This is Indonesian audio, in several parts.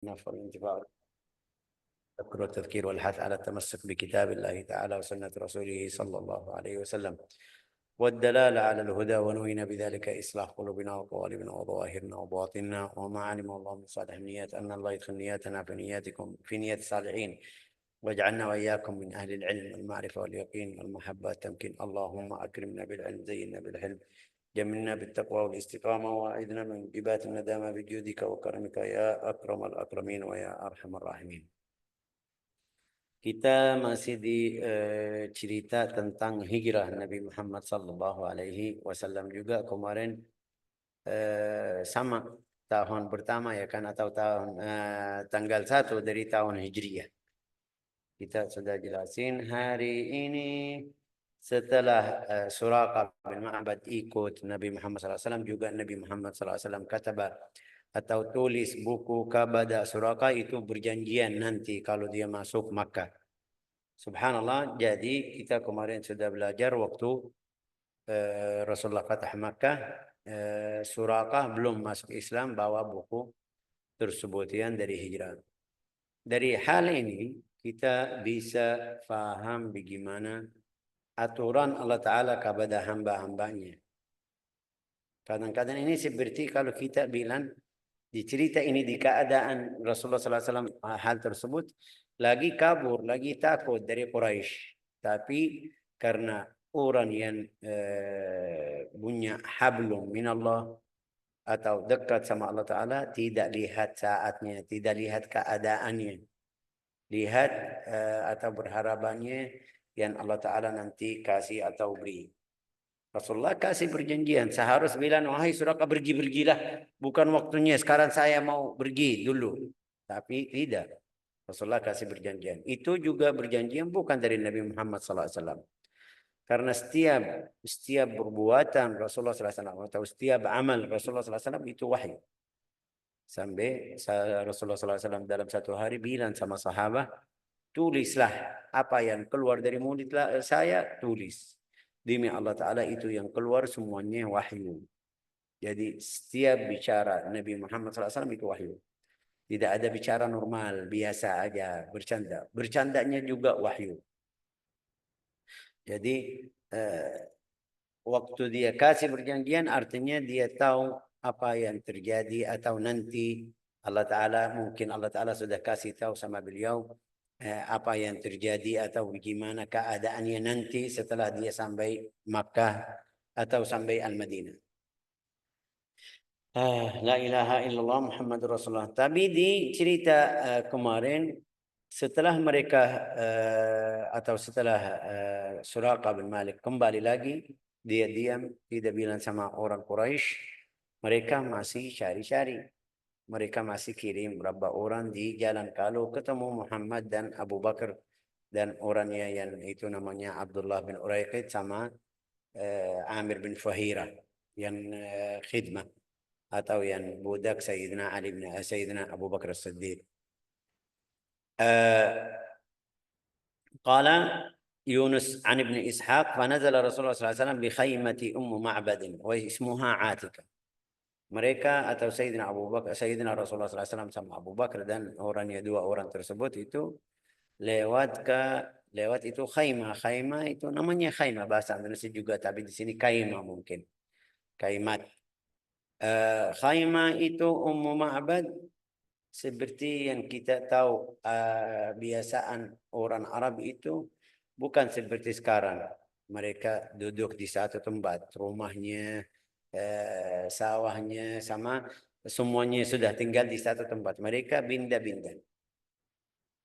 نفع الانتفاع الذكر والتذكير والحث على التمسك بكتاب الله تعالى وسنة رسوله صلى الله عليه وسلم والدلالة على الهدى، ونوينا بذلك إصلاح قلوبنا وقوالبنا وظواهرنا وبواطننا، وما علم الله من صالح النيات أن الله يدخل نياتنا في نياتكم في نيات الصالحين، واجعلنا وإياكم من أهل العلم والمعرفة واليقين والمحبة والتمكين. اللهم أكرمنا بالعلم، زينا بالحلم، جملنا بالتقوى والاستقامة، وأعذنا من جبات الندامة بجودك وكرمك يا أكرم الأكرمين ويا أرحم الراحمين. Kita masih di cerita tentang hijrah Nabi Muhammad sallallahu alaihi wasallam juga kemarin, sama tahun pertama ya kan, atau tahun tanggal 1 dari tahun Hijriyah. Kita sudah jelasin hari ini setelah Suraqah bin Ma'bad ikut Nabi Muhammad SAW, juga Nabi Muhammad SAW kataba atau tulis buku kepada Suraqah, itu berjanjian nanti kalau dia masuk Makkah. Subhanallah, jadi kita kemarin sudah belajar waktu Rasulullah Fatah Makkah, Suraqah belum masuk Islam, bawa buku tersebut yang dari hijrah. Dari hal ini kita bisa faham bagaimana aturan Allah Ta'ala kepada hamba-hambanya. Kadang-kadang ini seperti kalau kita bilang di cerita ini di keadaan Rasulullah SAW hal tersebut lagi kabur, lagi takut dari Quraisy. Tapi karena orang yang punya hablum minallah atau dekat sama Allah Ta'ala, tidak lihat saatnya, tidak lihat keadaannya, lihat atau berharapannya yang Allah Ta'ala nanti kasih atau beri. Rasulullah kasih perjanjian, seharus bilang, wahai Suraqah, pergilah, bukan waktunya, sekarang saya mau pergi dulu. Tapi tidak, Rasulullah kasih perjanjian. Itu juga perjanjian bukan dari Nabi Muhammad SAW. Karena setiap perbuatan Rasulullah SAW atau setiap amal Rasulullah SAW itu wahyu. Sampai Rasulullah SAW dalam satu hari bilang sama sahabat, tulislah apa yang keluar dari mulut saya, tulis. Demi Allah Ta'ala itu yang keluar semuanya wahyu. Jadi setiap bicara Nabi Muhammad SAW itu wahyu. Tidak ada bicara normal, biasa aja, bercanda. Bercandanya juga wahyu. Jadi waktu dia kasih perjanjian artinya dia tahu apa yang terjadi, atau nanti Allah Ta'ala, mungkin Allah Ta'ala sudah kasih tahu sama beliau apa yang terjadi atau bagaimana keadaannya nanti setelah dia sampai Makkah atau sampai Al-Madinah. La ilaha illallah Muhammadur Rasulullah. Tapi di cerita kemarin, setelah mereka atau setelah Suraqah bin Malik kembali lagi, dia diam, tidak bilang sama orang Quraisy, mereka masih cari-cari. Mereka masih kirim beberapa orang di jalan. Kalau ketemu Muhammad dan Abu Bakar dan orangnya yang itu namanya Abdullah bin Uraiqid sama Amir bin Fahira yang khidmah atau yang budak Sayyidina Ali bin Sayyidina Abu Bakar As-Siddiq. قال يونس عن ابن إسحاق فنزل رسول الله صلى الله عليه وسلم بخيمة معبد واسمها عاتكة. Mereka atau Sayyidina Abu Bakar, Sayyidina Rasulullah SAW sama Abu Bakar dan orangnya, dua orang tersebut itu lewat itu khaimah. Khaimah itu namanya khaimah bahasa Indonesia juga, tapi di sini kaimah mungkin. Kaimat. Khaimah itu Ma'bad seperti yang kita tahu kebiasaan orang Arab itu bukan seperti sekarang. Mereka duduk di satu tempat, rumahnya, sawahnya sama semuanya sudah tinggal di satu tempat. Mereka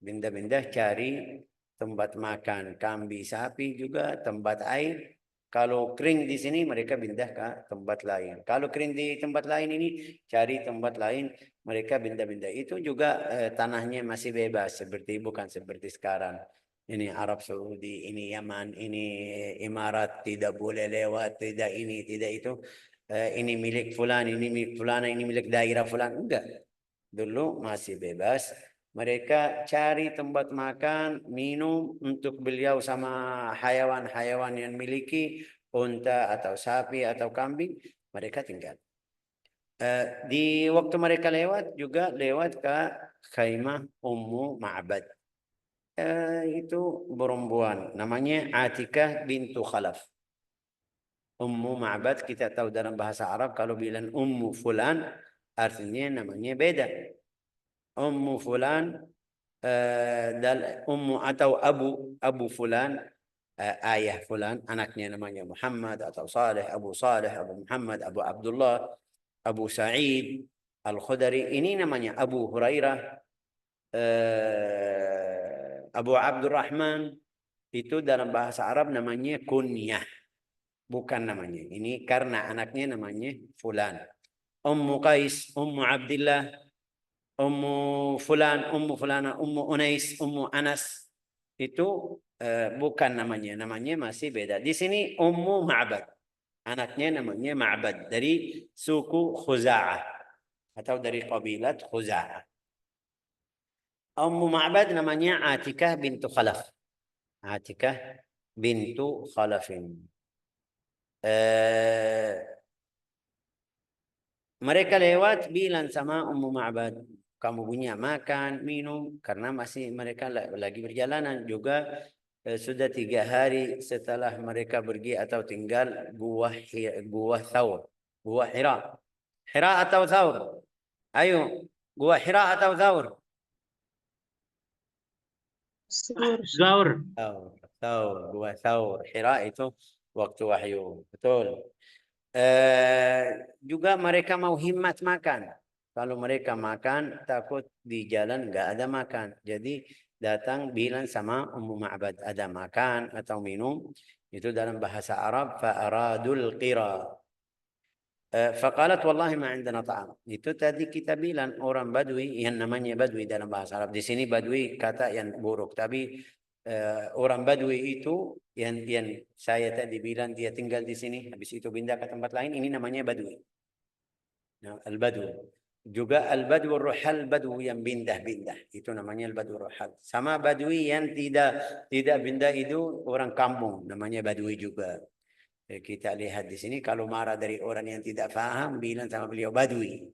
pindah-pindah cari tempat makan kambing, sapi, juga tempat air. Kalau kering di sini mereka pindah ke tempat lain. Kalau kering di tempat lain ini cari tempat lain, mereka pindah-pindah. Itu juga tanahnya masih bebas, bukan seperti sekarang. Ini Arab Saudi, ini Yaman, ini Emirat, tidak boleh lewat, tidak ini, tidak itu. Ini milik fulan, ini milik fulana, ini milik daerah fulan. Enggak. Dulu masih bebas. Mereka cari tempat makan, minum untuk beliau sama hayawan-hayawan yang miliki unta atau sapi atau kambing, mereka tinggal. Di waktu mereka lewat juga lewat ke khaimah Ummu Ma'bad. Itu perempuan namanya Atikah bintu Khalaf. Ummu Ma'bad kita tahu dalam bahasa Arab kalau bilang Ummu Fulan artinya namanya beda. Ummu Fulan Ummu atau Abu Fulan ayah Fulan anaknya namanya Muhammad atau Saleh, Abu Saleh, Abu Muhammad, Abu Abdullah, Abu Sa'id Al-Khudari. Ini namanya Abu Hurairah, Abu Abdurrahman. Itu dalam bahasa Arab namanya kunyah, bukan namanya. Ini karena anaknya namanya Fulan. Ummu Qais, Ummu Abdillah, Ummu Fulan, Ummu Fulana, Ummu Unais, Ummu Anas. Itu bukan namanya. Namanya masih beda. Di sini Ummu Ma'bad. Anaknya namanya Ma'bad. Dari suku Khuza'ah. Atau dari kabilat Khuza'ah. Ummu Ma'bad namanya Atikah bintu Khalaf. Atikah bintu Khalafin. Mereka lewat bilang sama Ummu Ma'bad, kamu punya makan, minum, karena masih mereka lagi berjalanan juga. Sudah 3 hari setelah mereka pergi atau tinggal Gua Thawr, Gua Hira. Hira atau Thawr? Ayo, Gua Hira atau Thawr? Zaur. Thawr, Gua Thawr. Hira itu waktu wahyu, betul. Juga mereka mau himmat makan. Kalau mereka makan, takut di jalan nggak ada makan. Jadi datang bilang sama Ummu Ma'bad, ada makan atau minum. Itu dalam bahasa Arab, fa'aradul qira. Faqalat wallahi ma indana ta'am. Itu tadi kita bilang orang Badui, yang namanya Badui dalam bahasa Arab. Di sini Badui kata yang buruk. Tapi orang Badui itu yang saya tadi bilang dia tinggal di sini, habis itu pindah ke tempat lain, ini namanya Badui. Nah, Al-Badui. Juga Al-Badui Ruhal, Badui yang pindah-pindah. Itu namanya Al-Badui Ruhal. Sama Badui yang tidak pindah itu orang kampung, namanya Badui juga. Kita lihat di sini kalau marah dari orang yang tidak paham bilang sama beliau Badui.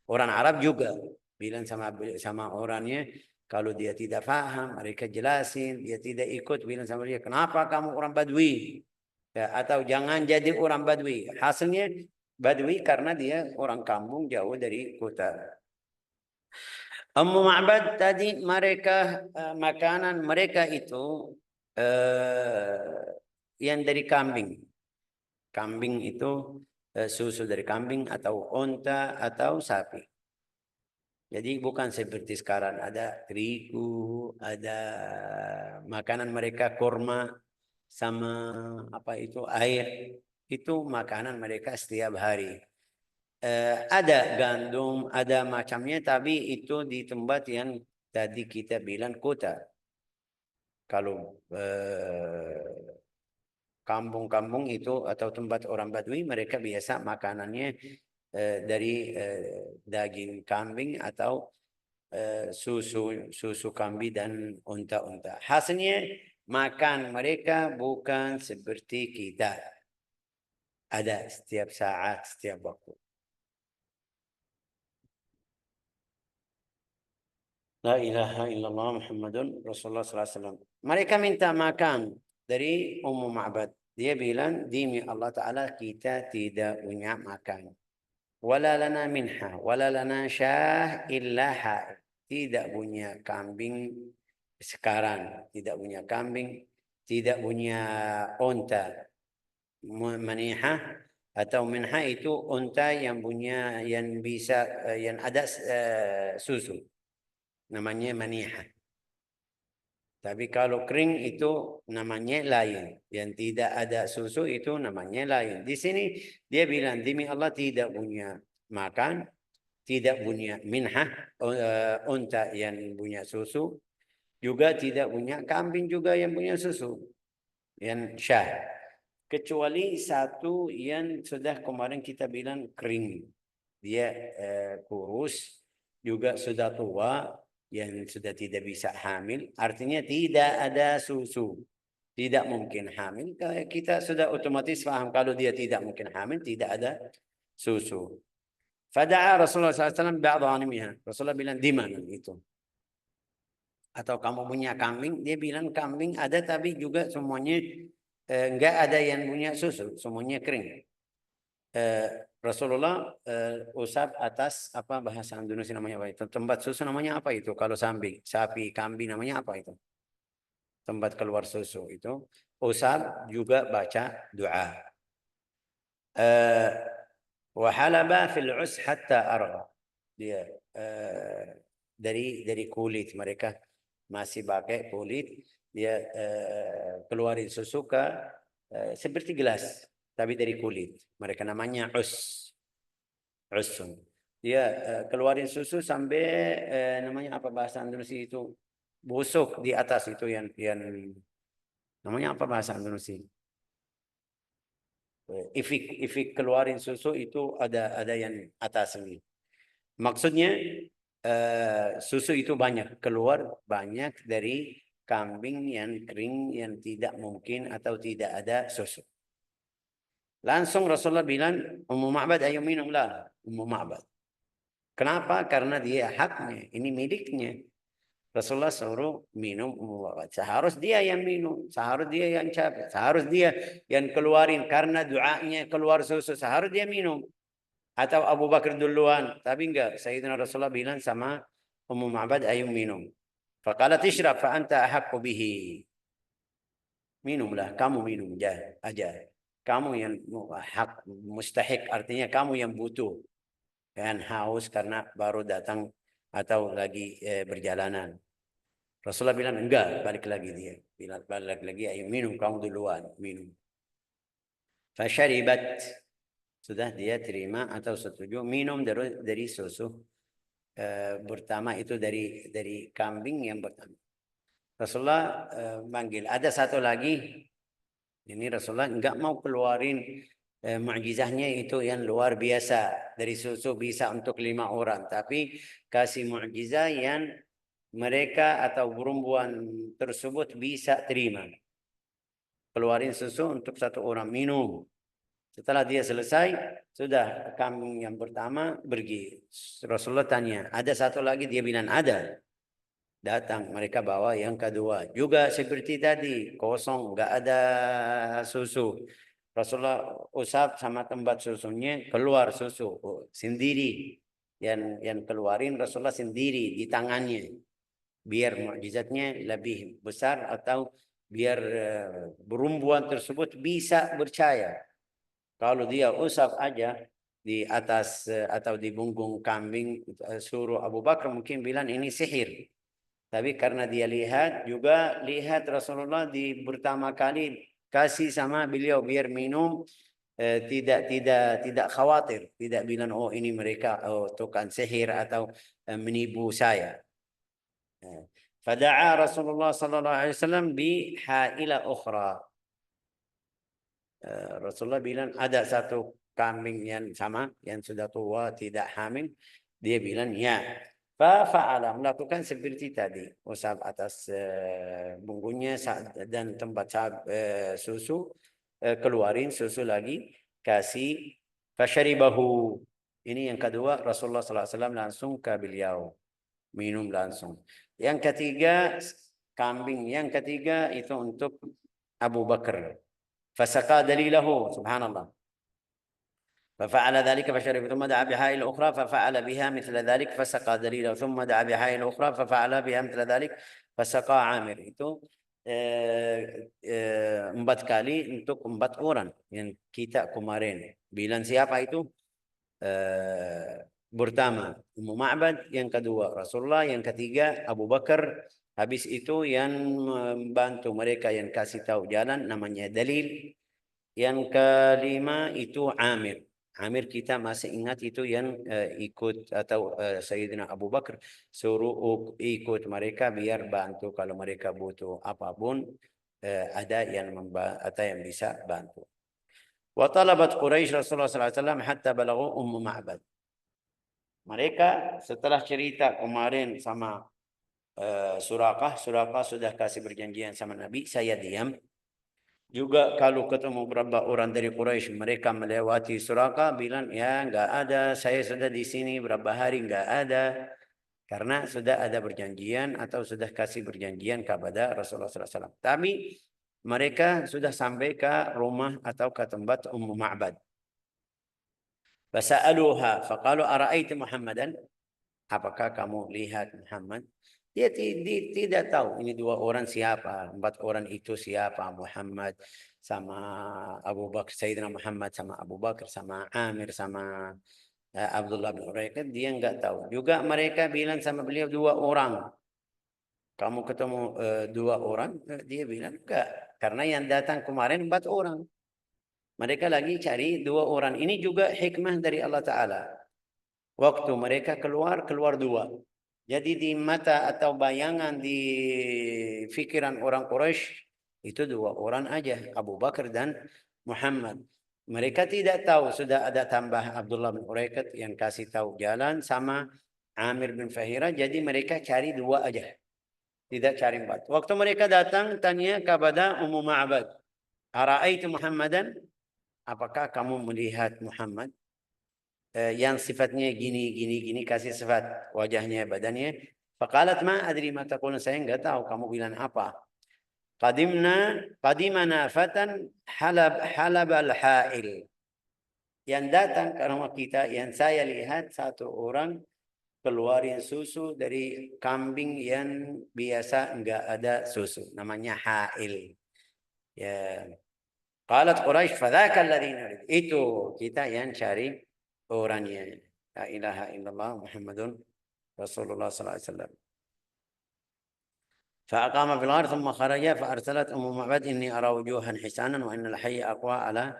Orang Arab juga bilang sama orangnya kalau dia tidak paham mereka jelasin, dia tidak ikut bilang sama dia kenapa kamu orang Badui? Ya, atau jangan jadi orang Badui. Hasilnya Badui karena dia orang kampung jauh dari kota. Ummu Ma'bad tadi mereka makanan mereka itu yang dari kambing. Kambing itu susu dari kambing atau onta atau sapi. Jadi bukan seperti sekarang ada terigu, ada makanan mereka kurma sama apa itu air. Itu makanan mereka setiap hari. Ada gandum, ada macamnya, tapi itu di tempat yang tadi kita bilang kota. Kalau kampung-kampung itu atau tempat orang Badui mereka biasa makanannya dari daging kambing atau susu kambing dan unta-unta. Hasilnya makan mereka bukan seperti kita. Ada setiap saat, setiap waktu. La ilaha illallah Muhammadun Rasulullah SAW. Mereka minta makan dari Ummu Ma'bad. Dia bilang, demi Allah Ta'ala kita tidak punya makan. Wala lana minha, wala lana syah illa ha'id. Tidak punya kambing sekarang. Tidak punya kambing. Tidak punya unta. Manihah atau minha itu unta yang punya, yang bisa, yang ada susu. Namanya manihah. Tapi kalau kering itu namanya lain. Yang tidak ada susu itu namanya lain. Di sini dia bilang demi Allah tidak punya makan, tidak punya minhah, unta yang punya susu, juga tidak punya kambing juga yang punya susu, yang syah. Kecuali satu yang sudah kemarin kita bilang kering. Dia kurus, juga sudah tua, yang sudah tidak bisa hamil, artinya tidak ada susu. Tidak mungkin hamil. Kita sudah otomatis paham kalau dia tidak mungkin hamil, tidak ada susu. Fada'a Rasulullah SAW ba'd ghanimiha. Rasulullah bilang, di mana itu? Atau kamu punya kambing? Dia bilang kambing ada tapi juga semuanya enggak ada yang punya susu, semuanya kering. Rasulullah usap atas apa bahasa Indonesia namanya apa itu? Tempat susu namanya apa itu? Kalau sapi, kambing namanya apa itu? Tempat keluar susu itu. Usap juga baca doa. Wahalaba fil us hatta argha. Dia dari kulit mereka masih pakai kulit. Dia keluarin susu ke seperti gelas tapi dari kulit. Mereka namanya usun. Dia keluarin susu sampai namanya apa bahasa Indonesia itu busuk di atas itu yang namanya apa bahasa Indonesia? Ifik keluarin susu itu ada yang atas ini. Maksudnya susu itu banyak keluar banyak dari kambing yang kering yang tidak mungkin atau tidak ada susu. Langsung Rasulullah bilang, Ummu Ma'bad ayo minumlah. Ummu Ma'bad. Kenapa? Karena dia haknya, ini miliknya. Rasulullah suruh minum Ummu Ma'bad. Seharus dia yang minum, seharus dia yang capek, seharus dia yang keluarin karena doanya keluar susu, seharus dia minum. Atau Abu Bakar duluan, tapi enggak. Sayyidina Rasulullah bilang sama Ummu Ma'bad, ayo minum. Faqalat ishrab fa anta ahaqqu bihi. Minumlah, kamu minum aja. Kamu yang hak mustahik, artinya kamu yang butuh dan haus karena baru datang atau lagi berjalanan. Rasulullah bilang enggak, balik lagi dia. Balik lagi, ayo minum, kamu duluan, minum. Fasyaribat, sudah dia terima atau setuju minum dari susu pertama itu dari kambing yang pertama. Rasulullah manggil. Ada satu lagi. Ini Rasulullah enggak mau keluarin mukjizahnya itu yang luar biasa. Dari susu bisa untuk 5 orang. Tapi kasih mukjizah yang mereka atau perempuan tersebut bisa terima. Keluarin susu untuk 1 orang minum. Setelah dia selesai, sudah kambing yang pertama pergi. Rasulullah tanya, ada satu lagi? Dia bilang ada. Datang mereka bawa yang kedua juga seperti tadi kosong nggak ada susu. Rasulullah usap sama tempat susunya keluar susu sendiri yang keluarin Rasulullah sendiri di tangannya biar mukjizatnya lebih besar atau biar perempuan tersebut bisa percaya kalau dia usap aja di atas atau di punggung kambing suruh Abu Bakar mungkin bilang ini sihir. Tapi karena dia lihat Rasulullah di pertama kali kasih sama beliau biar minum tidak khawatir, tidak bilang oh ini mereka tukang sihir atau menipu saya. Fada'a Rasulullah sallallahu alaihi wasallam bi haila ukhra. Rasulullah bilang ada satu kambing yang sama yang sudah tua tidak hamil, dia bilang ya. Fa'ala melakukan seperti tadi usap atas punggungnya dan tempat susu keluarin susu lagi kasih fasyaribahu ini yang kedua Rasulullah SAW langsung ke beliau minum langsung. Yang ketiga kambing yang ketiga itu untuk Abu Bakar fasaqa dalilahu subhanallah. ففعل ذلك فشرب ثم دعا بحائل أخرى ففعل بها مثل ذلك فسقى دليله ثم دعا بحائل أخرى ففعل بها مثل ذلك فسقى عامر itu 4 kali untuk 4 orang yang kita kemarin bilang siapa itu pertama Ummu Ma'bad yang kedua Rasulullah yang ketiga Abu Bakar habis itu yang membantu mereka yang kasih tahu jalan namanya Dalil yang kelima itu Amir kita masih ingat itu yang ikut atau Sayyidina Abu Bakar suruh ikut mereka biar bantu kalau mereka butuh apapun ada yang bisa bantu. Wa talabat Quraisy Rasulullah sallallahu alaihi wasallam hatta balaghu Ummu Ma'bad. Mereka setelah cerita kemarin sama Suraqah sudah kasih perjanjian sama Nabi, saya diam. juga kalau ketemu beberapa orang dari Quraisy, mereka melewati Suraka, bilang, ya nggak ada, saya sudah di sini berapa hari nggak ada. Karena sudah ada perjanjian atau sudah kasih perjanjian kepada Rasulullah SAW. Tapi mereka sudah sampai ke rumah atau ke tempat Ummu Ma'bad. Fasa'aluha, faqalu ara'aiti Muhammadan? Apakah kamu lihat Muhammad? Dia tidak tahu ini dua orang siapa, empat orang itu siapa, Muhammad sama Abu Bakar, Sayyidina Muhammad sama Abu Bakar, sama Amir, sama Abdullah bin Uraiqid, dia enggak tahu. Juga mereka bilang sama beliau dua orang. Kamu ketemu dua orang? Dia bilang enggak. Karena yang datang kemarin 4 orang. Mereka lagi cari 2 orang. Ini juga hikmah dari Allah Ta'ala. Waktu mereka keluar 2. Jadi di mata atau bayangan di fikiran orang Quraisy itu 2 orang aja, Abu Bakar dan Muhammad. Mereka tidak tahu sudah ada tambah Abdullah bin Uraiqid yang kasih tahu jalan sama Amir bin Fahira. Jadi mereka cari 2 aja. Tidak cari 4. Waktu mereka datang tanya kepada Ummu Ma'bad, "Ara'aitu Muhammadan?" Apakah kamu melihat Muhammad? Yang sifatnya gini kasih sifat wajahnya, badannya. Faqalat ma adri ma taqulun, saya enggak tahu kamu bilang apa. Qadimana fatan halab al-ha'il. Yang datang ke rumah kita, yang saya lihat satu orang keluarin susu dari kambing yang biasa enggak ada susu, namanya ha'il. Ya. Qalat Quraisy fadzaka alladzi nurid. Itu kita yang cari orangnya. La ilaha illallah Muhammadun Rasulullah sallallahu alaihi wasallam. فأقام في الغار ثم خرج فأرسلت أم معبد إني أرى وجوها حسانا وإن الحي أقوى على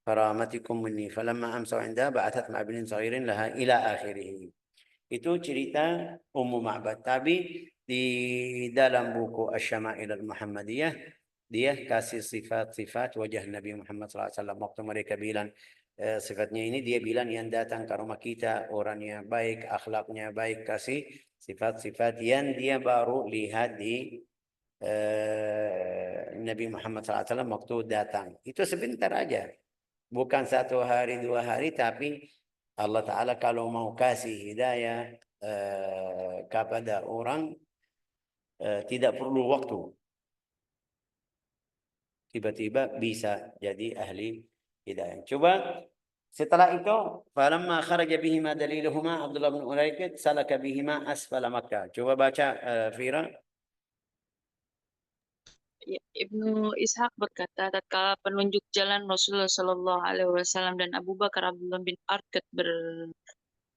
كرامتكم مني فلما أمسوا عندها بعثت مع ابن صغير لها إلى آخره. Itu cerita Ummu Ma'bad. Tapi di dalam buku Asy-Syama'il Al-Muhammadiyah dia kasih sifat-sifat wajah Nabi Muhammad SAW. Waktu mereka bilang sifatnya ini, dia bilang yang datang ke rumah kita orangnya baik, akhlaknya baik, kasih sifat-sifat yang dia baru lihat di Nabi Muhammad SAW waktu datang. Itu sebentar aja. Bukan 1 hari, 2 hari, tapi Allah Ta'ala kalau mau kasih hidayah kepada orang tidak perlu waktu. Tiba-tiba bisa jadi ahli hidayah. Coba setelah itu, falamma kharaja bihima daliluhuma Abdullah bin Uraiqid salaka bihima asfala Makkah. Coba baca Fira. Ya, Ibnu Ishaq berkata, tatkala penunjuk jalan Rasulullah Shallallahu Alaihi Wasallam dan Abu Bakar Abdullah bin Arkad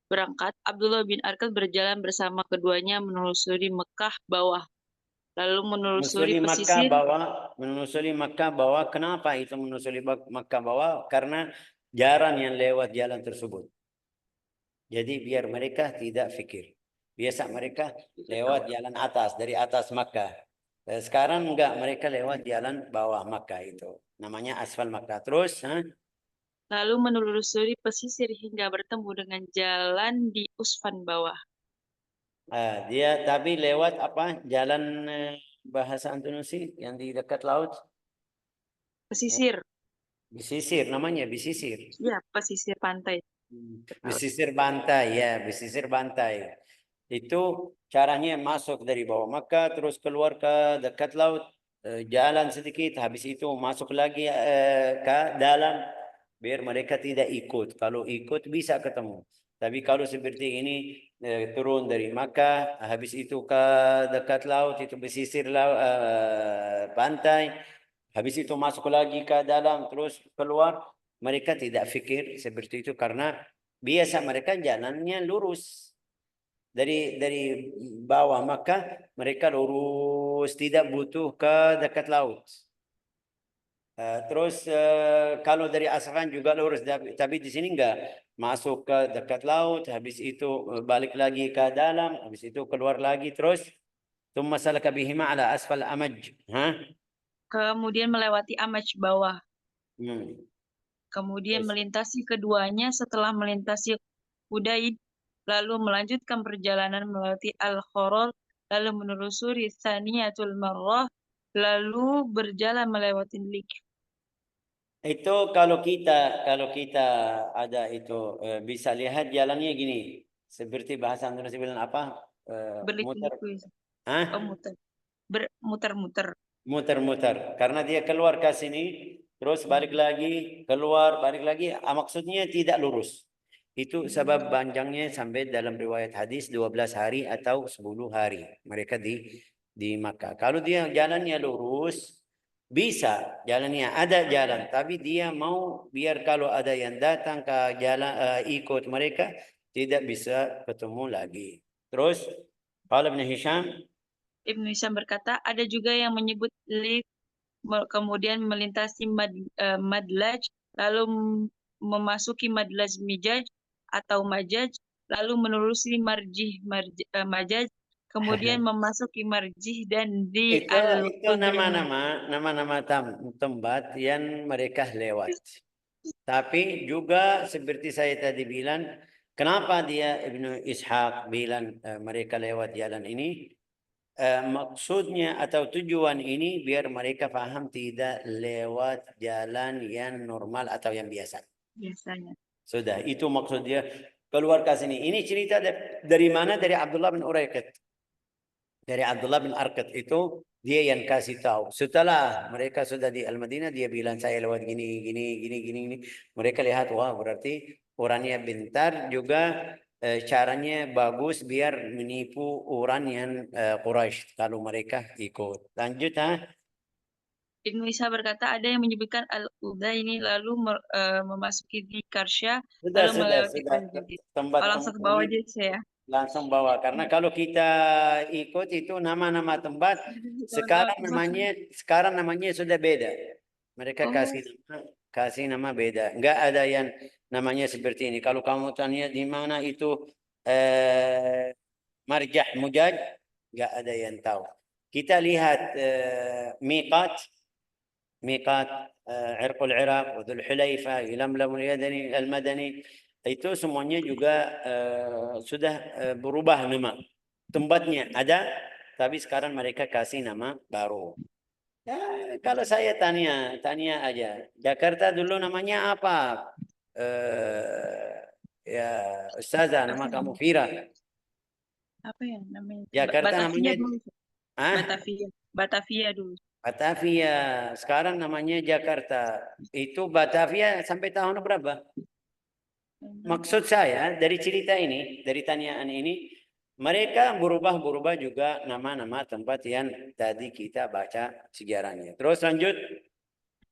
berangkat, Abdullah bin Arkad berjalan bersama keduanya menelusuri Mekah bawah, lalu menelusuri pesisir. Menelusuri Makkah bawah. Kenapa itu menelusuri Makkah bawah? Karena jaran yang lewat jalan tersebut. Jadi biar mereka tidak fikir. Biasa mereka lewat jalan atas, dari atas Makkah. Sekarang enggak, mereka lewat jalan bawah Makkah itu. Namanya asfal Makkah. Terus, lalu menelusuri pesisir hingga bertemu dengan jalan di Usfan bawah. Dia tapi lewat apa? Jalan bahasa Andalusia yang di dekat laut. Pesisir. Bisisir namanya, bisisir. Ya, pesisir pantai. Pesisir pantai, ya, pesisir pantai. Itu caranya masuk dari bawah Makkah, terus keluar ke dekat laut, jalan sedikit, habis itu masuk lagi ke dalam, biar mereka tidak ikut. Kalau ikut bisa ketemu. Tapi kalau seperti ini, turun dari Makkah, habis itu ke dekat laut, itu pesisir laut, pantai, habis itu masuk lagi ke dalam, terus keluar, mereka tidak fikir seperti itu karena biasa mereka jalannya lurus. Dari bawah Makkah mereka lurus, tidak butuh ke dekat laut. Terus kalau dari Asfan juga lurus, tapi di sini enggak, masuk ke dekat laut, habis itu balik lagi ke dalam, habis itu keluar lagi, terus ثم سلك بهما على أسفل أمج. Kemudian melewati Amaj bawah. Hmm. Kemudian Yes. melintasi keduanya setelah melintasi Udaid, lalu melanjutkan perjalanan melewati Al-Khorol, lalu menelusuri Saniyatul Marrah, lalu berjalan melewati Lik. Itu kalau kita ada itu bisa lihat jalannya gini. Seperti bahasa Indonesia bilang apa? Muter. Berliku-liku ya. Oh, Hah? muter. Muter-muter. Muter-muter. Karena dia keluar ke sini, terus balik lagi, keluar, balik lagi. Maksudnya tidak lurus. Itu sebab panjangnya sampai dalam riwayat hadis 12 hari atau 10 hari. Mereka di Makkah. Kalau dia jalannya lurus, bisa jalannya ada jalan. Tapi dia mau biar kalau ada yang datang ke jalan ikut mereka, tidak bisa ketemu lagi. Terus, kalau Ibn Hisham, Ibnu Hisham berkata, ada juga yang menyebut lift, kemudian melintasi Madlaj, lalu memasuki Madlaj Mijaj atau Majaj, lalu menerusi Majaj, kemudian memasuki Marjih dan di itu Al-Qudrum. nama-nama tempat yang mereka lewat. Tapi juga seperti saya tadi bilang, kenapa dia Ibnu Ishaq bilang mereka lewat jalan ini? Maksudnya atau tujuan ini biar mereka paham tidak lewat jalan yang normal atau yang biasa. Biasanya. Sudah, itu maksud dia keluar ke sini. Ini cerita dari mana? Dari Abdullah bin Uraiqat. Dari Abdullah bin Arqad itu dia yang kasih tahu. Setelah mereka sudah di Al-Madinah, dia bilang saya lewat gini, gini, gini, gini, gini. Mereka lihat, wah berarti orangnya pintar juga caranya bagus biar menipu orang yang Quraisy kalau mereka ikut. Lanjut ha? Ibnu Isa berkata ada yang menyebutkan Al-Uda ini lalu memasuki di Karsya, lalu melewati Sudah. Al-Jadid. Oh, langsung Tempat-tempat ke bawah ini aja saya. langsung bawa. Karena kalau kita ikut itu nama-nama tempat sekarang namanya sudah beda. Mereka Oh, kasih nama beda. Enggak ada yang namanya seperti ini. Kalau kamu tanya di mana itu Marjah Mujaj, enggak ada yang tahu. Kita lihat miqat Irqul Iraq, Dhul Hulaifa, Ilamlam Al-Madani, itu semuanya juga sudah berubah nama. Tempatnya ada, tapi sekarang mereka kasih nama baru. Ya, kalau saya tanya aja. Jakarta dulu namanya apa? Ya, Ustazah, nama apa kamu namanya? Fira. Apa ya namanya? Jakarta Batavia namanya, dulu. ah, Batavia. Batavia dulu. Batavia. Sekarang namanya Jakarta. Itu Batavia sampai tahun berapa? Maksud saya dari cerita ini, dari tanyaan ini, mereka berubah-berubah juga nama-nama tempat yang tadi kita baca sejarahnya. Terus lanjut.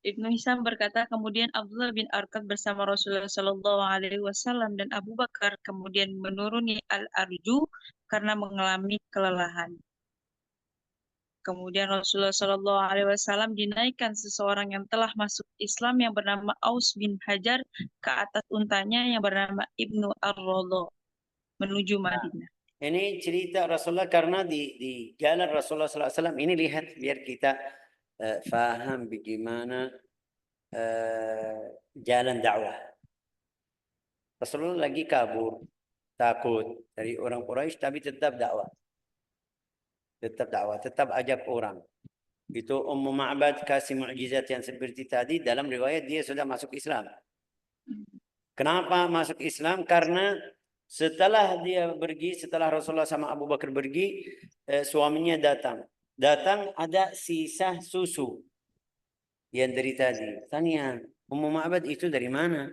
Ibnu Hisam berkata, kemudian Abdullah bin Arqad bersama Rasulullah Shallallahu Alaihi Wasallam dan Abu Bakar kemudian menuruni Al-Arju karena mengalami kelelahan. Kemudian Rasulullah Shallallahu Alaihi Wasallam dinaikkan seseorang yang telah masuk Islam yang bernama Aus bin Hajar ke atas untanya yang bernama Ibnu Ar-Rodho menuju Madinah. Ini cerita Rasulullah karena di jalan Rasulullah SAW ini lihat biar kita faham bagaimana jalan dakwah. Rasulullah lagi kabur, takut dari orang Quraisy tapi tetap dakwah. Tetap dakwah, tetap ajak orang. Itu Ummu Ma'bad kasih mukjizat yang seperti tadi dalam riwayat dia sudah masuk Islam. Kenapa masuk Islam? Karena setelah dia pergi, setelah Rasulullah sama Abu Bakar pergi, suaminya datang. Datang ada sisa susu yang dari tadi. Tanya, Ummu Ma'bad itu dari mana?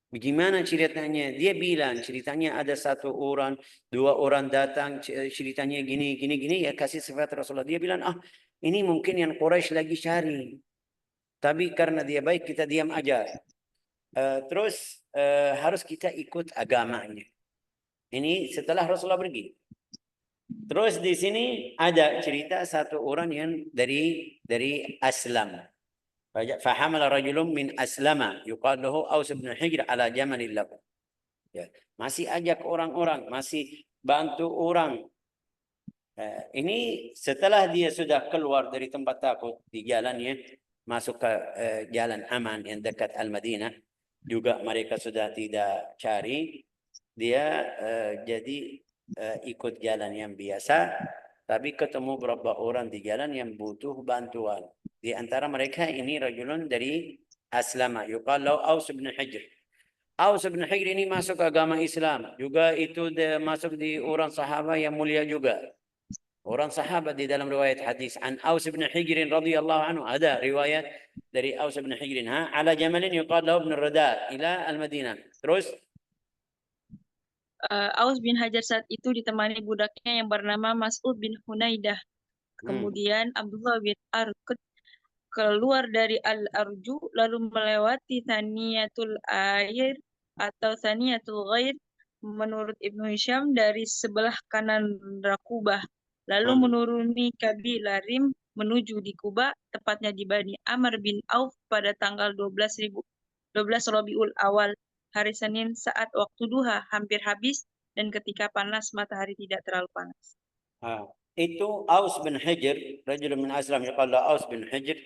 Bagaimana ceritanya? Dia bilang ceritanya ada satu orang, dua orang datang, ceritanya gini, gini, gini. Ya kasih sifat Rasulullah. Dia bilang, ini mungkin yang Quraisy lagi cari. Tapi karena dia baik, kita diam aja. Terus harus kita ikut agamanya. Ini setelah Rasulullah pergi. Terus di sini ada cerita satu orang yang dari Aslam. Fahamal rajulun min Aslama yuqal lahu Aus bin Hijr ala jamalil lahu. Ya, masih ajak orang-orang, masih bantu orang. Ini setelah dia sudah keluar dari tempat takut di jalannya masuk ke jalan aman yang dekat Al-Madinah, juga mereka sudah tidak cari, dia jadi ikut jalan yang biasa, tapi ketemu beberapa orang di jalan yang butuh bantuan. Di antara mereka ini rajulun dari aslama yuqal lahu Aus bin Hijr. Aus bin Hijr ini masuk agama Islam. Juga itu masuk di orang sahabat yang mulia juga. Orang sahabat di dalam riwayat hadis. An Aus bin Hijr radhiyallahu anhu. Ada riwayat dari Aus bin Hijr. Ala jamalin yuqal lahu ibn Rada ila al-Madinah. Terus? Aus bin Hajar saat itu ditemani budaknya yang bernama Mas'ud bin Hunaidah. Kemudian Abdullah bin Arqad keluar dari Al-Arju lalu melewati Thaniyatul Air atau Thaniyatul Ghair menurut Ibnu Hisham dari sebelah kanan Rakubah, lalu menuruni kabilah Rim menuju di Kuba, tepatnya di Bani Amr bin Auf pada tanggal 12 Rabiul Awal, hari Senin saat waktu duha hampir habis dan ketika panas matahari tidak terlalu panas. Itu Aus bin Hijr, rajul min Aslam yuqal Aus bin Hijr,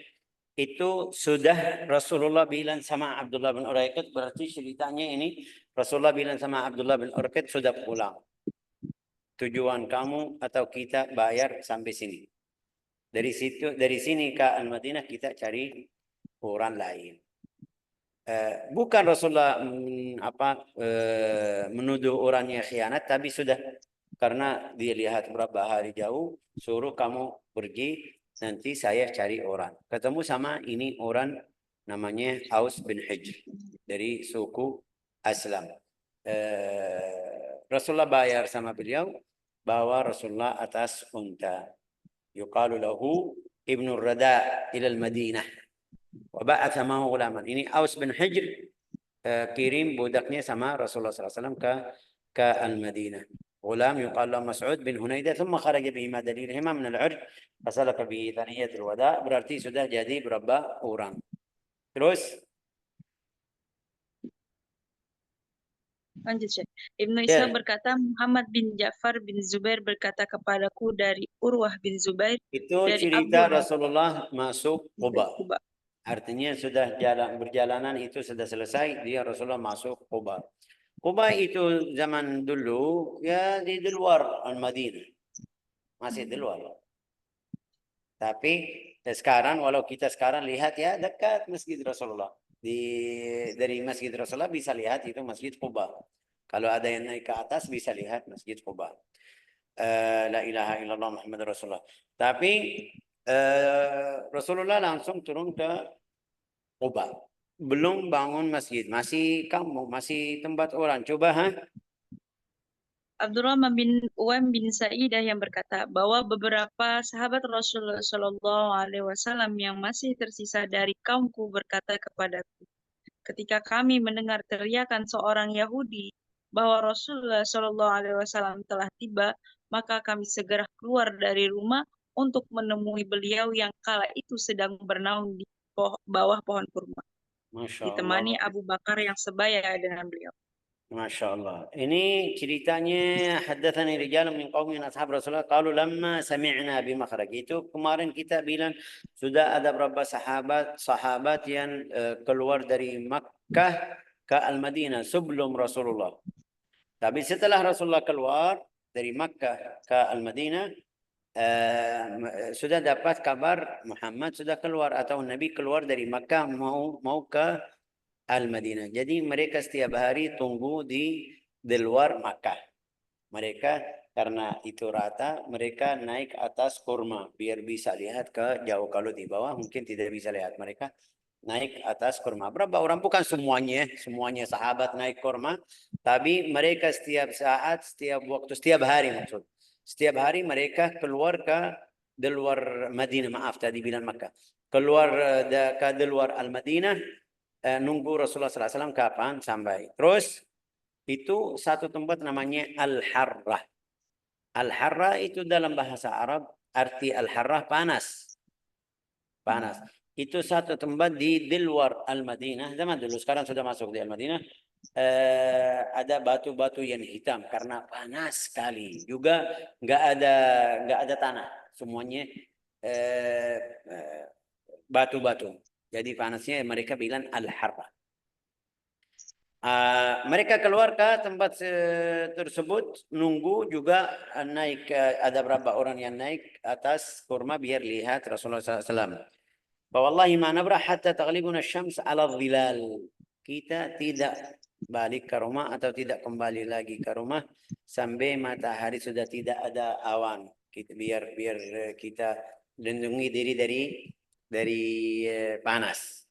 itu sudah Rasulullah bilang sama Abdullah bin Uraiqid, berarti ceritanya ini Rasulullah bilang sama Abdullah bin Uraiqid sudah pulang. Tujuan kamu atau kita bayar sampai sini. Dari sini ke Al-Madinah kita cari orang lain. Bukan Rasulullah menuduh orangnya khianat, tapi sudah karena dia lihat berapa hari jauh, suruh kamu pergi, nanti saya cari orang. Ketemu sama ini orang namanya Aus bin Hijr dari suku Aslam. Rasulullah bayar sama beliau, bawa Rasulullah atas unta. Yuqalu lahu Ibnu Rada ila al-Madinah. Wa ba'atha ma'ahu ghulaman. Ini Aus bin Hijr kirim budaknya sama Rasulullah SAW ke Al-Madinah. غلام يقال له مسعود بن هنيدة ثم خرج بهما دليلهما من العرج فسلك به ثنية الوداع, berarti sudah jadi berapa orang. Terus lanjut Syekh. Ibnu Isa berkata Muhammad bin Ja'far bin Zubair berkata kepadaku dari Urwah bin Zubair itu dari cerita Abdullah Rasulullah masuk Quba. Artinya sudah berjalanan itu sudah selesai, dia Rasulullah masuk Quba. Quba itu zaman dulu ya di luar Al-Madinah. Masih di luar. Tapi sekarang walau kita sekarang lihat ya dekat Masjid Rasulullah. Dari Masjid Rasulullah bisa lihat itu Masjid Quba. Kalau ada yang naik ke atas bisa lihat Masjid Quba. La ilaha illallah Muhammad Rasulullah. Tapi Rasulullah langsung turun ke Quba. Belum bangun masjid, masih kampung, masih tempat orang. Coba Abdurrahman bin Uwaim bin Sa'idah yang berkata bahwa beberapa sahabat Rasulullah Shallallahu Alaihi Wasallam yang masih tersisa dari kaumku berkata kepadaku, ketika kami mendengar teriakan seorang Yahudi bahwa Rasulullah Shallallahu Alaihi Wasallam telah tiba, maka kami segera keluar dari rumah untuk menemui beliau yang kala itu sedang bernaung di bawah pohon kurma, ditemani Abu Bakar yang sebaya dengan beliau. Masya Allah. Ini ceritanya haddatsani rijalun min qaumin ashab Rasulullah qalu lamma sami'na bi makhraj. Itu kemarin kita bilang sudah ada beberapa sahabat yang keluar dari Makkah ke Al-Madinah sebelum Rasulullah. Tapi setelah Rasulullah keluar dari Makkah ke Al-Madinah sudah dapat kabar Muhammad sudah keluar atau Nabi keluar dari Makkah mau ke Al-Madinah. Jadi mereka setiap hari tunggu di luar Makkah. Mereka karena itu rata, mereka naik atas kurma biar bisa lihat ke jauh. Kalau di bawah mungkin tidak bisa lihat. Mereka naik atas kurma. Berapa orang? Bukan semuanya sahabat naik kurma, tapi mereka setiap saat, setiap waktu, setiap hari maksud. Setiap hari mereka keluar ke luar Madinah, maaf tadi bilang Makkah. Keluar ke luar Al-Madinah. Nunggu Rasulullah SAW kapan sampai. Terus itu satu tempat namanya Al-Harrah. Al-Harrah itu dalam bahasa Arab arti Al-Harrah panas. Panas. Itu satu tempat di luar Al-Madinah. Zaman dulu, sekarang sudah masuk di Al-Madinah. Ada batu-batu yang hitam karena panas sekali. Juga nggak ada tanah. Semuanya batu-batu. Jadi panasnya mereka bilang Al-Harrah. Mereka keluar ke tempat tersebut, nunggu juga naik. Ada berapa orang yang naik atas kurma biar lihat Rasulullah SAW. Fawallahi ma nabrah hatta taghlibuna asy-syams 'ala dhilal. Kita tidak balik ke rumah atau tidak kembali lagi ke rumah sampai matahari sudah tidak ada awan. Biar kita lindungi diri dari panas.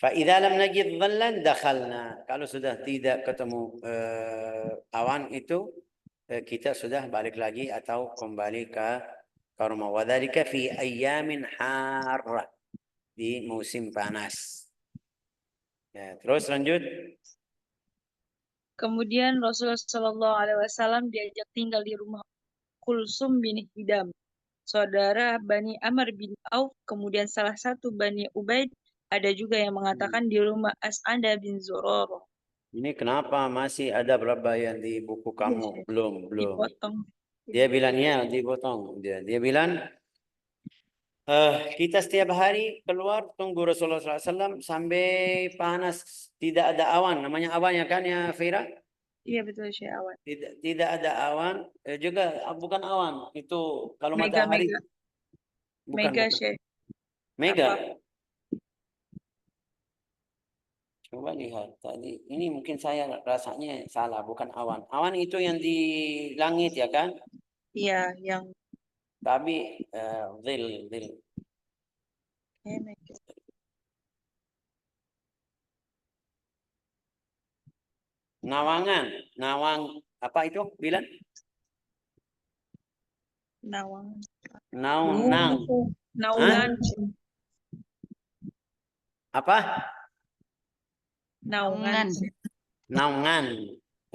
Fa idza lam najid dhallan dakhalna. Kalau sudah tidak ketemu awan itu kita sudah balik lagi atau kembali ke rumah. Wa dzalika fi ayyamin harrah, di musim panas. Ya, terus lanjut. Kemudian Rasulullah Shallallahu Alaihi Wasallam diajak tinggal di rumah Kulsum bin Hidam, saudara Bani Amr bin Auf. Kemudian salah satu Bani Ubaid. Ada juga yang mengatakan di rumah As'ada bin Zurarah. Ini kenapa masih ada berapa yang di buku kamu? Belum. Dipotong. Dia bilangnya dipotong. Dia bilang kita setiap hari keluar tunggu Rasulullah SAW sampai panas, tidak ada awan. Namanya awan ya kan ya Fira? Iya betul Syekh, awan. Tidak ada awan, juga bukan awan. Itu kalau Mega, matahari. mega. Bukan. Syekh. Mega. Apa? Coba lihat tadi. Ini mungkin saya rasanya salah, bukan awan. Awan itu yang di langit ya kan? Iya, yang Tapi dhil. mega. Nawang apa itu bilang? Nawang. Naunang. Naungan. Apa? Naungan. Naungan.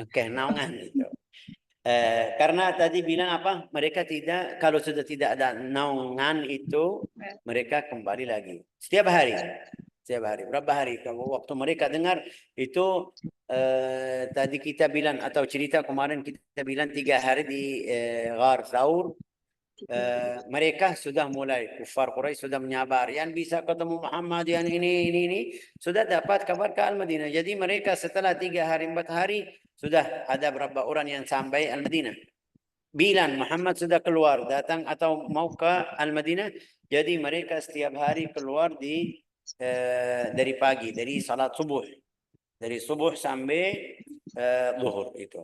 Oke, naungan itu. Karena tadi bilang apa? Mereka tidak, kalau sudah tidak ada naungan itu, mereka kembali lagi. Setiap hari. Berapa hari? Waktu mereka dengar itu tadi kita bilang atau cerita kemarin kita bilang 3 hari di Ghar Thawr. Mereka sudah mulai, kufar Quraisy sudah menyabar, yang bisa ketemu Muhammad, yang ini sudah dapat kabar ke Al-Madinah. Jadi mereka setelah 3 hari 4 hari sudah ada berapa orang yang sampai Al-Madinah. Bilang Muhammad sudah keluar datang atau mau ke Al-Madinah. Jadi mereka setiap hari keluar dari pagi, dari salat subuh, dari subuh sampai zuhur itu.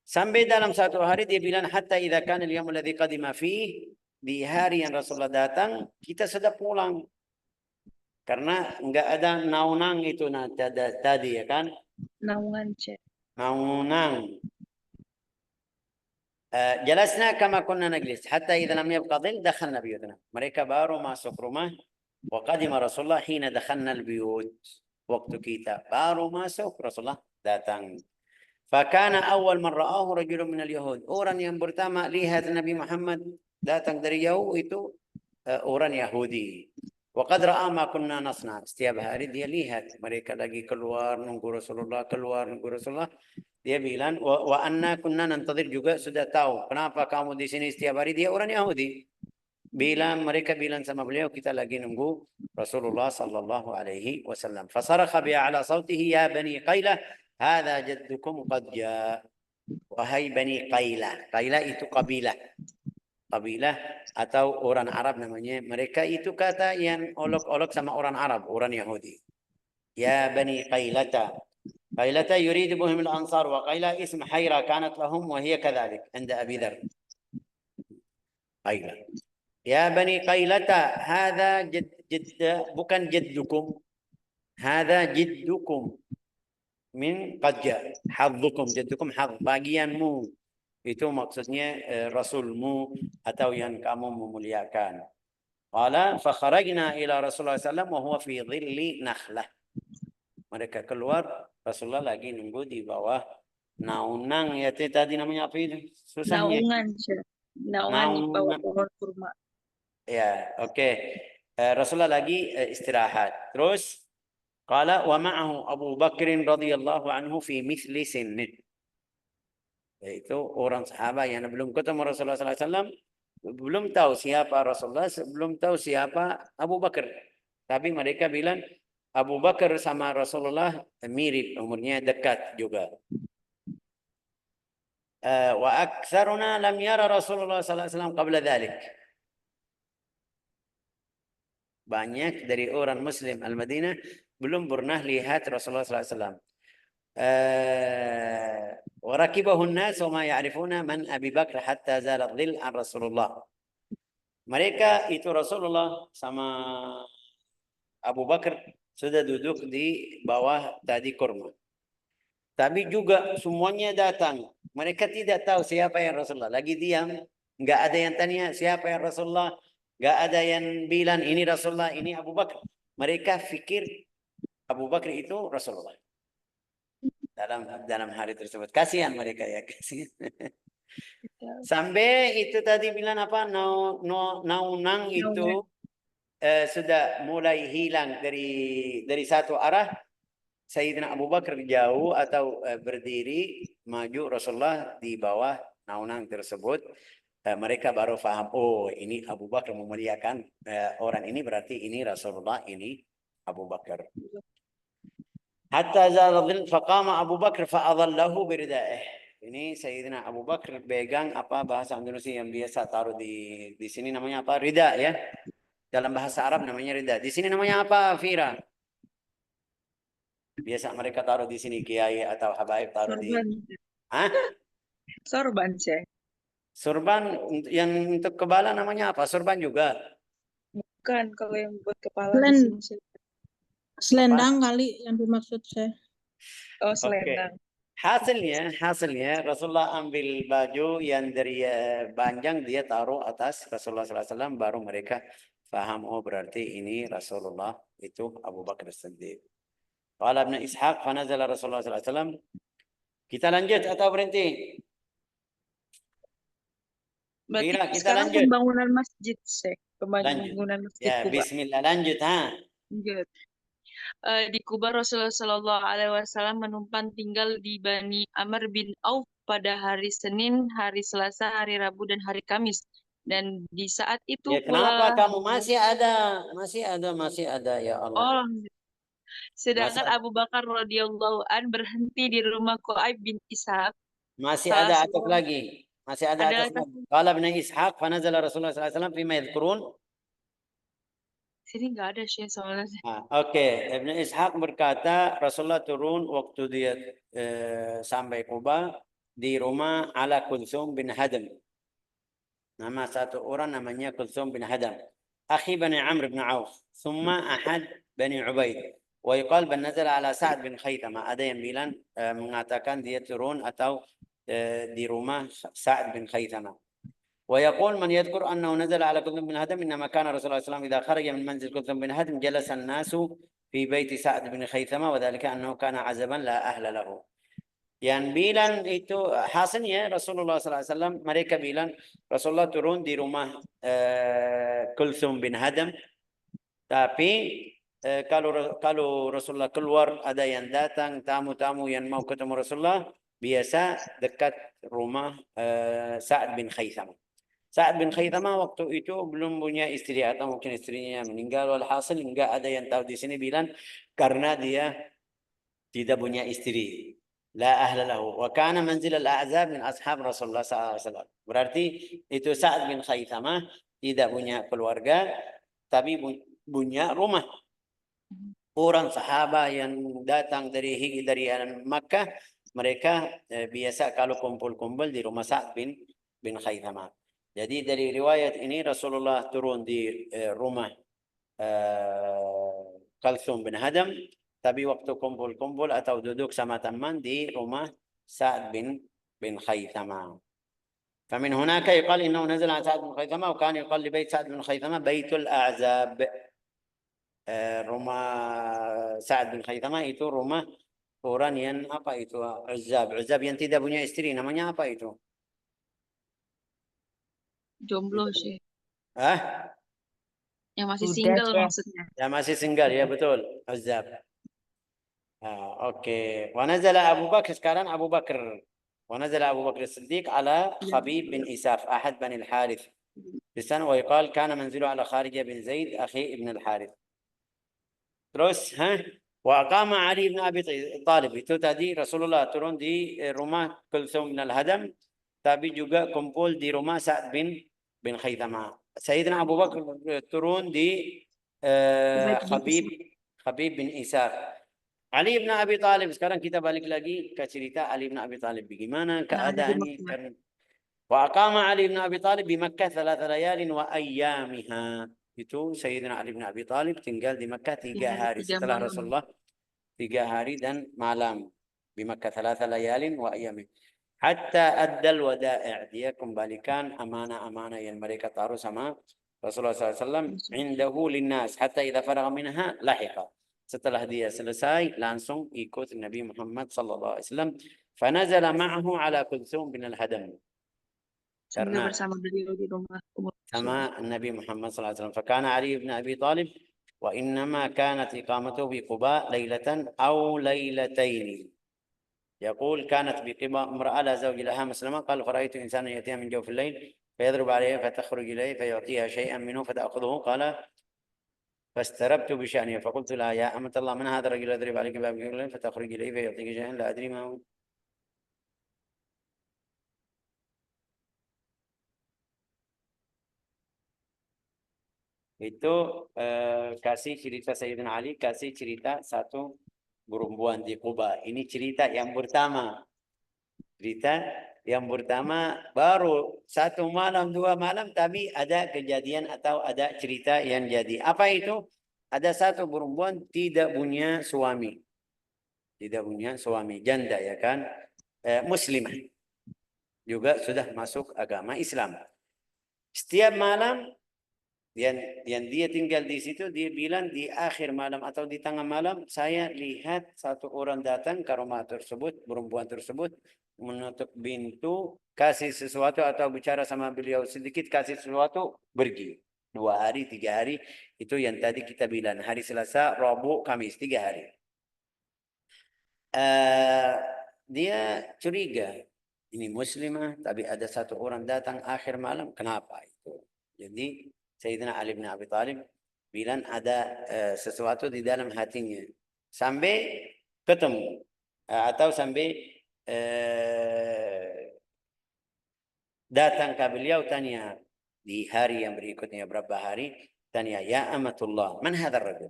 Sampai dalam satu hari dia bilang hatta idza kana al-yawm alladhi qadima fihi, di hari yang Rasulullah datang kita sudah pulang. Karena enggak ada naunang itu tadi ya kan? Naungan, Syekh. Naunang. Jalasna kama kunna najlis hatta idza lam yabqa dhil dakhalna biyutna. Mereka baru masuk rumah. Wa qadima Rasulullah hina dakhalna al-biyut. Waktu kita baru masuk Rasulullah datang. Fakana awal man ra'ahu rajulun minal Yahud. Orang yang pertama lihat Nabi Muhammad datang dari jauh itu orang Yahudi. Wa qad ra'a ma kunna nasna. Setiap hari dia lihat mereka lagi keluar nunggu Rasulullah, Dia bilang wa anna kunna nantadir, juga sudah tahu kenapa kamu di sini setiap hari. Dia orang Yahudi. Mereka bilang sama beliau kita lagi nunggu Rasulullah sallallahu alaihi wasallam. Fasarakha bi ala sautihi ya bani Qailah hadza jaddukum qad jaa. Wahai Bani Qailah. Qailah itu kabilah atau orang Arab namanya. Mereka itu kata yang olok-olok sama orang Arab, orang Yahudi. Ya Bani Qailata. Qailata yuridu bihim al-ansar wa Qailah ism Hayra kanat lahum wa hiya kadhalik 'inda Abi Dzar. Qailah. Ya Bani Qailata hadza bukan jaddukum. Hadza jiddukum min qadja, hadzukum, jaddukum hadz, bagianmu. Itu maksudnya rasulmu atau yang kamu memuliakan. Qala fa kharajna ila Rasulullah sallallahu alaihi wasallam wa huwa fi dhilli nakhlah. Mereka keluar, Rasulullah lagi nunggu di bawah naunang, ya tadi namanya apa itu? Susahnya. Naungan, Syekh. Naungan di bawah pohon kurma. Ya, oke. Rasulullah lagi istirahat. Terus qala wa ma'ahu Abu Bakr radhiyallahu anhu fi mithli sinnin. Yaitu orang sahabat yang belum ketemu Rasulullah SAW, belum tahu siapa Rasulullah, belum tahu siapa Abu Bakar. Tapi mereka bilang Abu Bakar sama Rasulullah mirip, umurnya dekat juga. Wa aktsaruna lam yara Rasulullah SAW qabla dhalik. banyak dari orang Muslim Al-Madinah belum pernah lihat Rasulullah SAW. وركبه الناس وما يعرفون من أبي بكر حتى زال الظل عن رسول الله. Mereka itu Rasulullah sama Abu Bakar sudah duduk di bawah tadi kurma. Tapi juga semuanya datang. Mereka tidak tahu siapa yang Rasulullah. Lagi diam. Enggak ada yang tanya siapa yang Rasulullah. Enggak ada yang bilang ini Rasulullah, ini Abu Bakar. Mereka fikir Abu Bakar itu Rasulullah. Dalam hari tersebut. Kasihan mereka ya. Kasihan. Sampai itu tadi bilang apa? Naunang itu sudah mulai hilang dari satu arah. Sayyidina Abu Bakar jauh atau berdiri maju, Rasulullah di bawah naungan tersebut. Mereka baru faham, oh ini Abu Bakar memuliakan orang ini, berarti ini Rasulullah, ini Abu Bakar. Hatta zalal faqama Abu Bakar fa'adallahu birida'ih. Ini Sayyidina Abu Bakar pegang apa bahasa Indonesia yang biasa taruh di sini namanya apa? Rida ya. Dalam bahasa Arab namanya rida. Di sini namanya apa, Fira? Biasa mereka taruh di sini, kiai atau habaib taruh di. Hah? Sorban, Syekh. Sorban yang untuk kepala namanya apa? Sorban juga. Bukan, kalau yang buat kepala di sini, Syekh. Selendang kali yang dimaksud saya. Oh, selendang. Hasilnya Rasulullah ambil baju yang dari panjang, dia taruh atas Rasulullah SAW, baru mereka paham, oh berarti ini Rasulullah, itu Abu Bakar As-Siddiq. Qala Ibn Ishaq fanazala Rasulullah SAW. Kita lanjut atau berhenti? Berarti Kira kita sekarang lanjut. pembangunan masjid, Syekh. Pembangunan masjid Ya, Kuba. bismillah, lanjut ha. Lanjut. Di Kuba Rasulullah Shallallahu Alaihi Wasallam menumpang tinggal di Bani Amr bin Auf pada hari Senin, hari Selasa, hari Rabu, dan hari Kamis. Dan di saat itu Ya, kenapa kamu masih ada ya Allah. Oh, sedangkan Abu Bakar radhiyallahu an berhenti di rumah Qu'aib bin Ishaq. Masih salah ada atas seorang- lagi. Masih ada Ada atas lagi. Qala Ibn Ishaq fanazala Rasulullah SAW fima yadhkurun. Sini nggak ada Syekh soalnya. Oke, Ibn Ishaq berkata Rasulullah turun waktu dia sampai Kuba di rumah ala Kulthum bin Hadam. Nama satu orang namanya Kulthum bin Hadam. Akhi Bani Amr bin Auf. Thumma ahad Bani Ubaid. Wa yuqal ban nazala ala Sa'ad bin Khaythama. Ada yang bilang mengatakan dia turun atau di rumah Sa'ad bin Khaythama. ويقول من يذكر أنه نزل على كلثوم بن هدم إنما كان رسول الله صلى الله عليه وسلم إذا خرج من منزل كلثوم بن هدم جلس الناس في بيت سعد بن خيثمة وذلك أنه كان عزبا لا أهل له. Yang bilang itu hasilnya Rasulullah SAW, mereka bilang Rasulullah turun di rumah Kulthum bin Hadam, tapi kalau Rasulullah keluar ada yang datang, tamu-tamu yang mau ketemu Rasulullah, biasa dekat rumah Sa'ad bin Khaythama. Sa'ad bin Khaythama waktu itu belum punya istri atau mungkin istrinya meninggal. Walhasil enggak ada yang tahu di sini bilang karena dia tidak punya istri. La ahla lahu. Wa kana manzil al-a'zab min ashab Rasulullah SAW. Berarti itu Sa'ad bin Khaythama tidak punya keluarga tapi punya rumah. Orang sahabat yang datang dari Makkah, mereka biasa kalau kumpul-kumpul di rumah Sa'ad bin Khaythama. Jadi dari riwayat ini Rasulullah turun di rumah Kulthum bin Hadam, tapi waktu kumpul-kumpul atau duduk sama teman di rumah Sa'ad bin Khaythama. فمن هناك يقال إنه نزل عن سعد بن خيثمة وكان يقال لبيت سعد بن خيثمة بيت الأعزاب. Rumah Sa'ad bin Khaythama itu rumah orang yang apa itu? Uzab yang tidak punya istri, namanya apa itu? Jomblo sih. Yang masih Udah, single Syekh. maksudnya. Yang masih single ya betul. Uzab. Oke. Wa nazala Abu Bakar, sekarang Abu Bakar. Wa nazala Abu Bakar As-Siddiq ala Khabib bin Isaf ahad Bani al-Harith. Bisan wa yuqal kana manzilu ala Kharijah bin Zaid akhi ibn al-Harith. Terus wa aqama Ali bin Abi Talib. Itu tadi Rasulullah turun di rumah Kulthum bin al-Hadam, tapi juga kumpul di rumah Sa'ad bin Khaythama. Sayyidina Abu Bakar turun di Khabib bin Ishaq. Ali bin Abi Talib. Sekarang kita balik lagi ke cerita Ali bin Abi Talib. Bagaimana keadaannya? Wa aqama Ali bin Abi Talib di Makkah 3 layalin wa ayyamiha. Itu Sayyidina Ali bin Abi Talib tinggal di Makkah 3 hari setelah Rasulullah, 3 hari dan malam di Makkah 3 layalin wa ayyamiha. Hatta addal wada'i', dia kembalikan amanah-amanah yang mereka taruh sama Rasulullah SAW indahu linnas hatta idza faragha minha lahiqa. Setelah dia selesai langsung ikut Nabi Muhammad sallallahu alaihi wasallam. Fanazala ma'ahu ala Kulthum bin al-Hadam. Karena bersama beliau di rumah sama Nabi Muhammad sallallahu alaihi wasallam. Fakana Ali bin Abi Talib wa innama kanat iqamatuhu bi Quba lailatan aw lailataini. يقول كانت بقباء امرأة لا زوج لها مسلمة قال فرأيت إنسانا يأتيها من جوف الليل فيضرب عليها فتخرج إليه فيعطيها شيئا منه فتأخذه قال فاستربت بشأنها فقلت لها يا أمة الله من هذا الرجل يضرب عليك باب الليل فتخرج إليه فيعطيك شيئا لا أدري ما هو. Itu kasih cerita Sayyidina Ali, kasih cerita satu perempuan di Quba. Ini cerita yang pertama. Cerita yang pertama baru 1 malam 2 malam tapi ada kejadian atau ada cerita yang jadi. Apa itu? Ada satu perempuan tidak punya suami. Tidak punya suami, janda ya kan? Muslimah. Juga sudah masuk agama Islam. Setiap malam yang dia tinggal di situ, dia bilang di akhir malam atau di tengah malam, saya lihat satu orang datang ke rumah tersebut, perempuan tersebut, menutup pintu, kasih sesuatu atau bicara sama beliau sedikit, kasih sesuatu, pergi. 2 hari, 3 hari, itu yang tadi kita bilang, hari Selasa, Rabu, Kamis, 3 hari. Dia curiga, ini muslimah, tapi ada satu orang datang akhir malam, kenapa itu? Jadi, Sayyidina Ali bin Abi Talib bilang ada sesuatu di dalam hatinya. Sampai ketemu. Atau sampai datang ke beliau tanya di hari yang berikutnya berapa hari. Tanya, ya amatullah, man hadar rajul?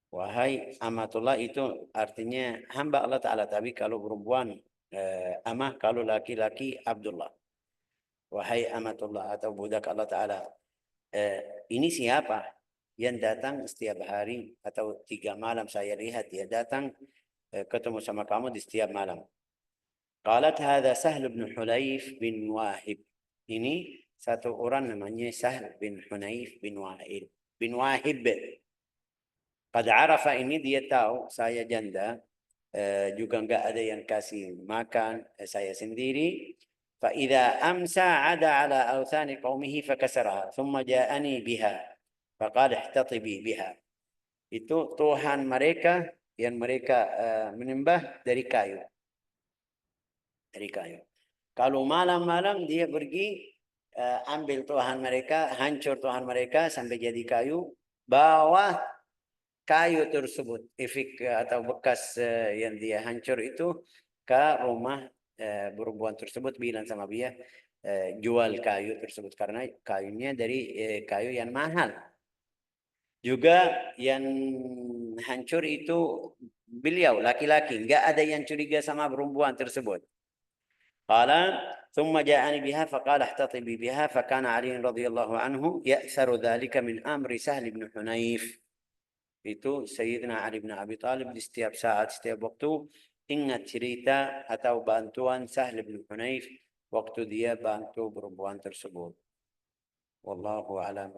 Wahai amatullah itu artinya hamba Allah Ta'ala. Tapi kalau perempuan amah, kalau laki-laki Abdullah. Wahai amatullah atau budak Allah Ta'ala. Ini siapa yang datang setiap hari atau 3 malam saya lihat dia datang ketemu sama kamu di setiap malam. Qalat hadza Sahl bin Hunayf bin Wahib. Ini satu orang namanya Sahl bin Hunayf bin Wahib. Qad arafa, ini dia tahu saya janda, juga enggak ada yang kasih makan, saya sendiri. فإذا أمسى عدا على أوثان قومه فكسرها ثم جاءني بها فقال احتطبي بها. Itu Tuhan mereka yang mereka menyembah dari kayu. Dari kayu. Kalau malam-malam dia pergi ambil Tuhan mereka, hancur Tuhan mereka sampai jadi kayu, bawa kayu tersebut, efek atau bekas yang dia hancur itu ke rumah perempuan tersebut, bilang sama dia jual kayu tersebut karena kayunya dari kayu yang mahal. Juga yang hancur itu beliau laki-laki, enggak ada yang curiga sama perempuan tersebut. Qala thumma ja'ani biha faqala ihtatibi biha fakana Ali radhiyallahu anhu ya'tharu dhalika min amri Sahl bin Hunayf. Itu Sayyidina Ali bin Abi Talib di setiap saat, setiap waktu ingat cerita atau bantuan Sahl bin Hunayf waktu dia bantu perempuan tersebut. Wallahu a'lam.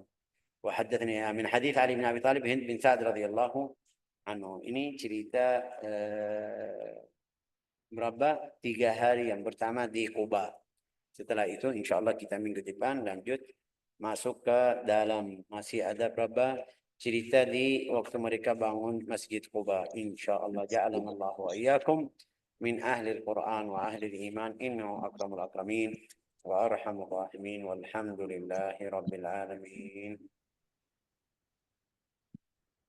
Wa haddatsani min hadits Ali bin Abi Talib Hind bin Sa'd radhiyallahu anhu. Ini cerita berapa? 3 hari yang pertama di Quba. Setelah itu insyaallah kita minggu depan lanjut masuk ke dalam, masih ada berapa cerita di waktu mereka bangun Masjid Quba. Insyaallah ja'alana Allah wa iyyakum min ahli al-Quran wa ahli al-iman innahu akramul akramin wa arhamur rahimin walhamdulillahi rabbil alamin.